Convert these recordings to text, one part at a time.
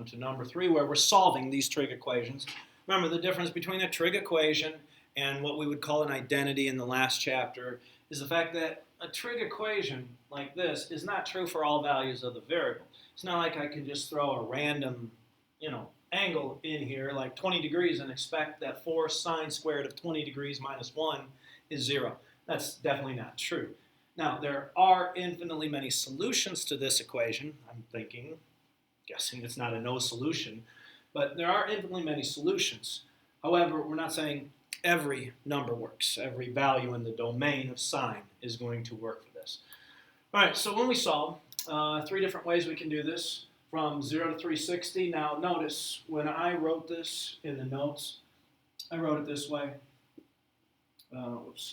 on to number 3, where we're solving these trig equations. Remember, the difference between a trig equation and what we would call an identity in the last chapter is the fact that a trig equation like this is not true for all values of the variable. It's not like I can just throw a random, angle in here like 20 degrees and expect that 4 sine squared of 20 degrees minus 1 is 0. That's definitely not true. Now, there are infinitely many solutions to this equation. I'm guessing it's not a no solution, but there are infinitely many solutions. However, we're not saying every number works. Every value in the domain of sine is going to work for this. All right, so when we solve, 3 different ways we can do this, from 0 to 360. Now, notice when I wrote this in the notes, I wrote it this way.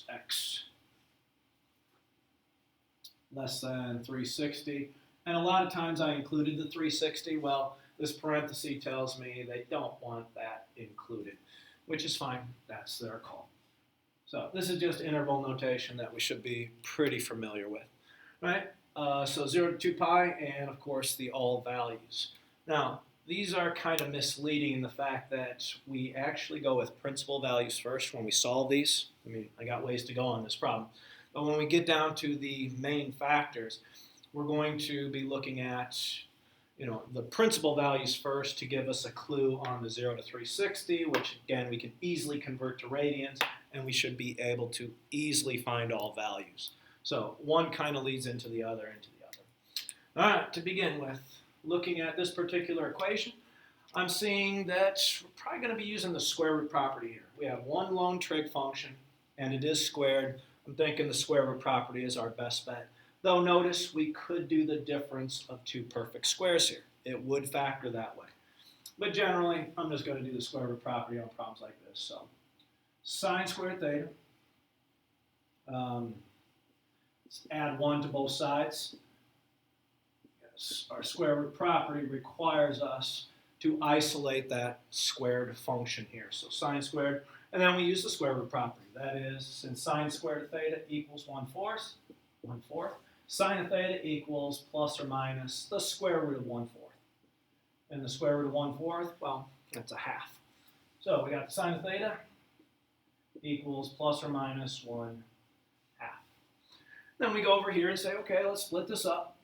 X less than 360. And a lot of times I included the 360. Well, this parenthesis tells me they don't want that included, which is fine. That's their call. So this is just interval notation that we should be pretty familiar with, right? So 0 to 2 pi, and of course the all values. Now, these are kind of misleading in the fact that we actually go with principal values first when we solve these. I got ways to go on this problem. But when we get down to the main factors, we're going to be looking at the principal values first to give us a clue on the 0 to 360, which again we can easily convert to radians, and we should be able to easily find all values. So one kind of leads into the other, All right, to begin with, looking at this particular equation, I'm seeing that we're probably going to be using the square root property here. We have one lone trig function, and it is squared. I'm thinking the square root property is our best bet. Though notice we could do the difference of 2 perfect squares here. It would factor that way. But generally, I'm just going to do the square root property on problems like this. So sine squared theta. Let's add 1 to both sides. Yes, our square root property requires us to isolate that squared function here. So sine squared, and then we use the square root property. That is, since sine squared of theta equals 1/4, sine of theta equals plus or minus the square root of 1/4. And the square root of 1/4, well, that's a half. So we got sine of theta equals plus or minus 1/2. Then we go over here and say, okay, let's split this up.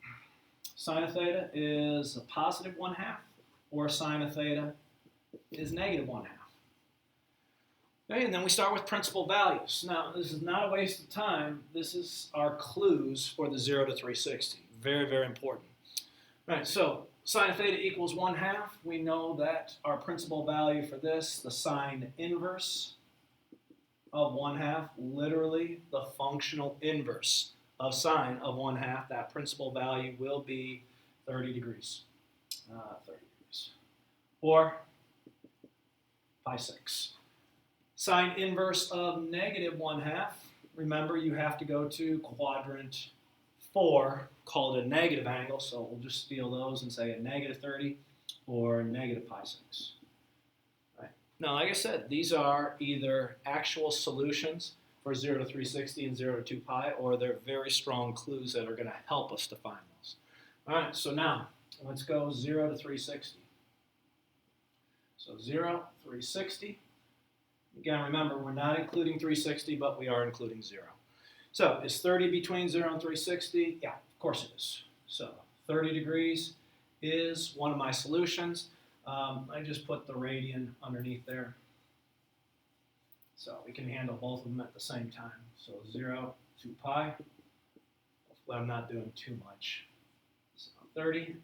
Sine of theta is a positive 1/2, or sine of theta is negative 1/2. Okay, and then we start with principal values. Now, this is not a waste of time. This is our clues for the 0 to 360. Very, very important. All right, so sine of theta equals 1/2. We know that our principal value for this, the sine inverse of 1/2, literally the functional inverse of sine of 1/2, that principal value will be 30 degrees. 30 degrees. Or pi 6. Sine inverse of negative 1/2, remember you have to go to quadrant 4, call it a negative angle, so we'll just steal those and say a negative 30 or negative pi 6. Right. Now, like I said, these are either actual solutions for 0 to 360 and 0 to 2 pi, or they're very strong clues that are going to help us to find those. All right, so now let's go 0 to 360. So 0, 360. Again, remember, we're not including 360, but we are including 0. So is 30 between 0 and 360? Yeah, of course it is. So 30 degrees is one of my solutions. I just put the radian underneath there. So we can handle both of them at the same time. So 0 to pi. Hopefully I'm not doing too much. So 30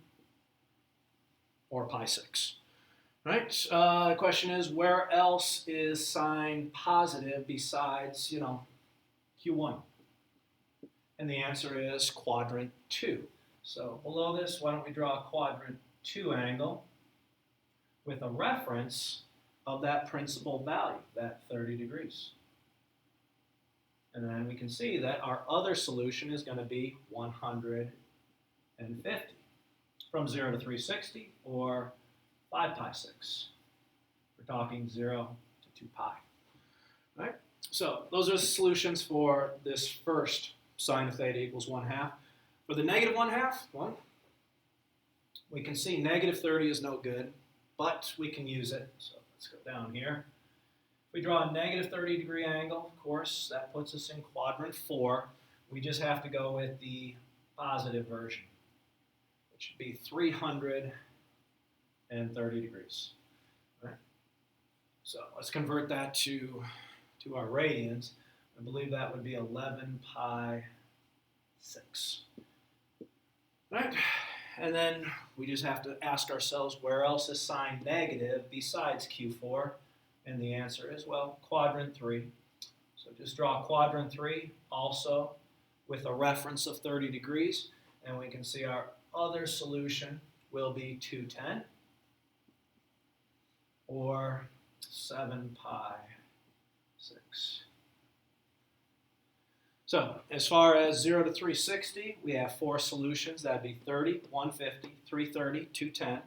or pi 6. Right? The question is, where else is sine positive besides, Q1? And the answer is quadrant 2. So below this, why don't we draw a quadrant 2 angle with a reference of that principal value, that 30 degrees. And then we can see that our other solution is going to be 150 from 0 to 360, or 5 pi 6. We're talking 0 to 2 pi. Right? So those are the solutions for this first sine of theta equals 1/2. For the negative 1/2, well, We can see negative 30 is no good, but we can use it. So let's go down here. If we draw a negative 30 degree angle, of course, that puts us in quadrant 4. We just have to go with the positive version, which should be 330 degrees. Right? So let's convert that to our radians. I believe that would be 11 pi 6. Right? And then we just have to ask ourselves, where else is sign negative besides Q4? And the answer is, well, quadrant 3. So just draw quadrant 3 also with a reference of 30 degrees. And we can see our other solution will be 210 or 7 pi 6. So as far as 0 to 360, we have 4 solutions. That would be 30, 150, 330, 210.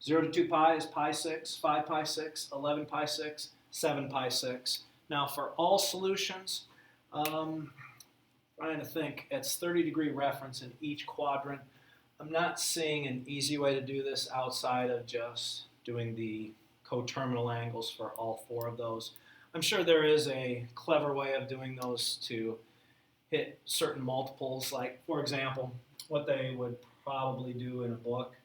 0 to 2 pi is pi 6, 5 pi 6, 11 pi 6, 7 pi 6. Now for all solutions, trying to think, it's 30 degree reference in each quadrant. I'm not seeing an easy way to do this outside of just doing the coterminal angles for all 4 of those. I'm sure there is a clever way of doing those to hit certain multiples. Like, for example, what they would probably do in a book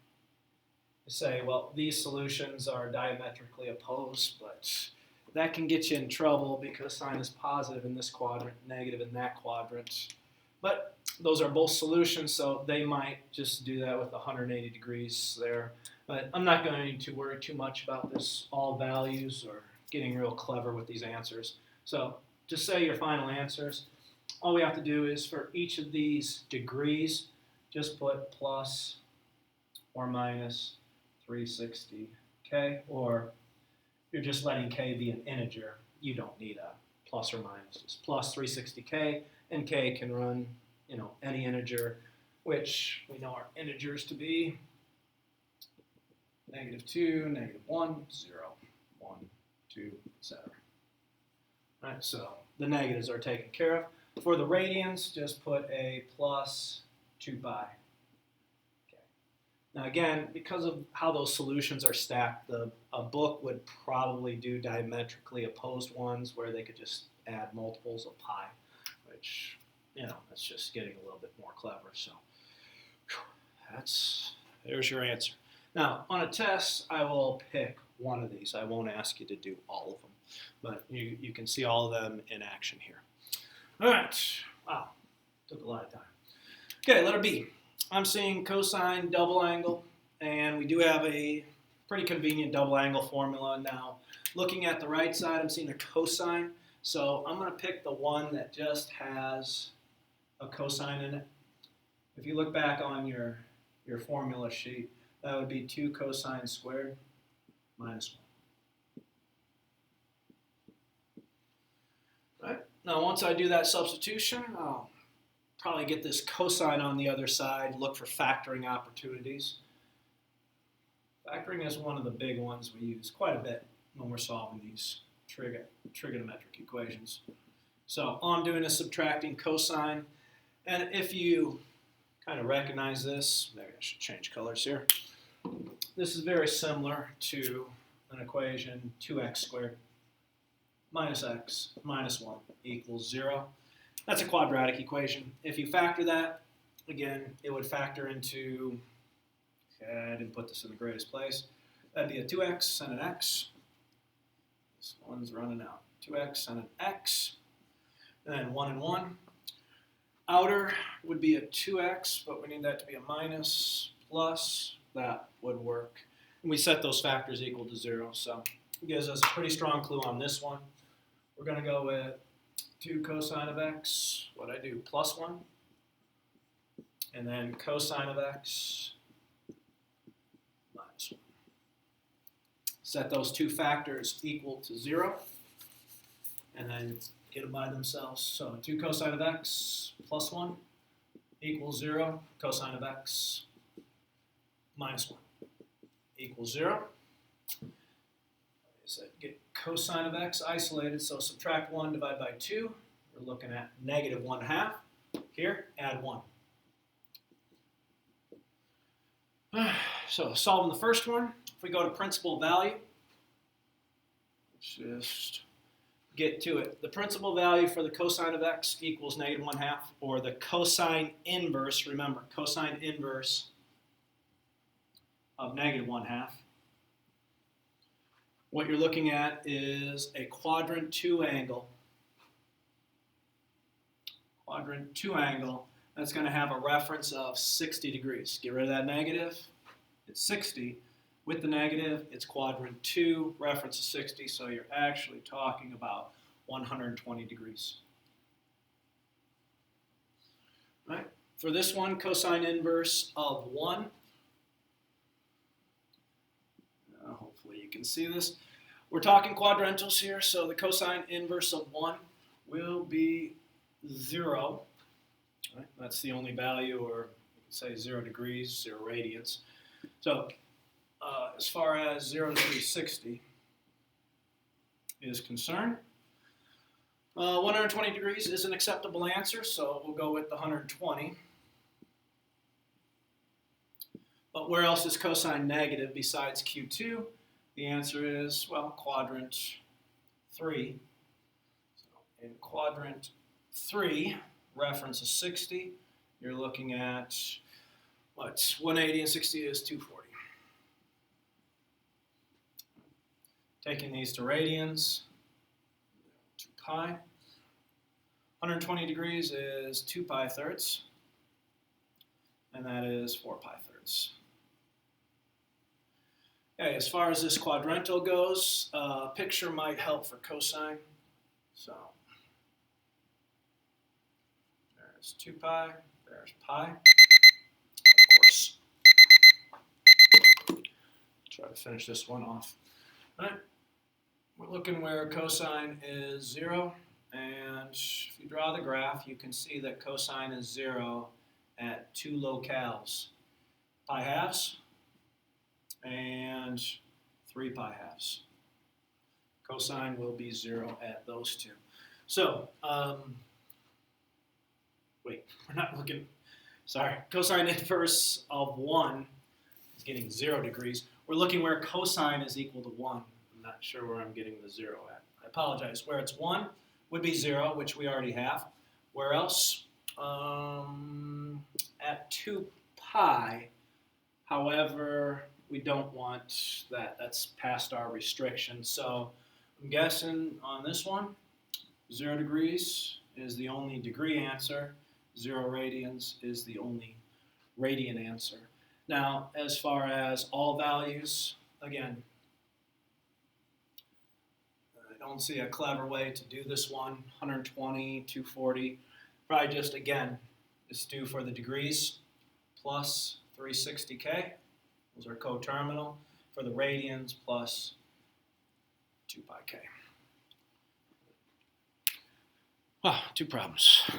is say, well, these solutions are diametrically opposed, but that can get you in trouble because sign is positive in this quadrant, negative in that quadrant. But those are both solutions, so they might just do that with 180 degrees there. But I'm not going to worry too much about this all values or getting real clever with these answers. So just say your final answers. All we have to do is for each of these degrees, just put plus or minus 360 k, or if you're just letting k be an integer, you don't need a plus or minus. It's plus 360k, and k can run, any integer, which we know our integers to be -2, -1, 0, 1, 2, etc. Right, so the negatives are taken care of. For the radians, just put a plus 2 pi. Okay. Now again, because of how those solutions are stacked, a book would probably do diametrically opposed ones where they could just add multiples of pi, which, that's just getting a little bit more clever. So there's your answer. Now, on a test, I will pick one of these. I won't ask you to do all of them, but you can see all of them in action here. All right. Wow. Took a lot of time. Okay, letter B. I'm seeing cosine double angle, and we do have a pretty convenient double angle formula now. Looking at the right side, I'm seeing a cosine, so I'm going to pick the one that just has a cosine in it. If you look back on your formula sheet, that would be 2 cosine squared minus 1. Right? Now, once I do that substitution, I'll probably get this cosine on the other side, look for factoring opportunities. Factoring is one of the big ones we use quite a bit when we're solving these trigonometric equations. So all I'm doing is subtracting cosine, and if you kind of recognize this, maybe I should change colors here. This is very similar to an equation 2x squared minus x minus 1 equals 0. That's a quadratic equation. If you factor that, again, it would factor into, I didn't put this in the greatest place, that'd be a 2x and an x. This one's running out. 2x and an x, and then 1 and 1. Outer would be a 2x, but we need that to be a minus, plus, that would work. And we set those factors equal to 0, so it gives us a pretty strong clue on this one. We're going to go with 2 cosine of x, what I do, plus 1, and then cosine of x minus 1. Set those two factors equal to 0, and then get them by themselves. So 2 cosine of x plus 1 equals 0, cosine of x minus 1 equals 0. So get cosine of x isolated, so subtract 1, divide by 2. We're looking at negative 1/2. Here, add 1. so solving the first one, if we go to principal value, let's just get to it. The principal value for the cosine of x equals -1/2, or the cosine inverse, remember, cosine inverse of -1/2. What you're looking at is a quadrant 2 angle. Quadrant 2 angle that's going to have a reference of 60 degrees. Get rid of that negative. It's 60. With the negative, it's quadrant 2, reference is 60, so you're actually talking about 120 degrees. All right. For this one, cosine inverse of 1. Hopefully you can see this. We're talking quadrantals here, so the cosine inverse of 1 will be 0. Right? That's the only value, or you can say 0 degrees, 0 radians. So as far as 0 to 360 is concerned, 120 degrees is an acceptable answer, so we'll go with the 120. But where else is cosine negative besides Q2? The answer is, well, quadrant 3. So in quadrant 3, reference is 60. You're looking at, what's 180 and 60 is 240. Taking these to radians, 2 pi. 120 degrees is 2 pi thirds, and that is 4 pi thirds. Okay, as far as this quadrantal goes, a picture might help for cosine. So there's 2 pi, there's pi. Of course, try to finish this one off. All right, we're looking where cosine is 0, and if you draw the graph, you can see that cosine is 0 at 2 locales, pi halves and 3 pi halves. Cosine will be 0 at those two. So, wait, we're not looking, sorry, cosine inverse of 1 is getting 0 degrees. We're looking where cosine is equal to 1. I'm not sure where I'm getting the 0 at. I apologize. Where it's 1 would be 0, which we already have. Where else? At 2 pi, however, we don't want that. That's past our restriction. So I'm guessing on this one, 0 degrees is the only degree answer. 0 radians is the only radian answer. Now, as far as all values, again, I don't see a clever way to do this one. 120, 240, probably just, again, just do for the degrees plus 360k. Those are coterminal. For the radians plus 2 pi k. Ah, 2 problems.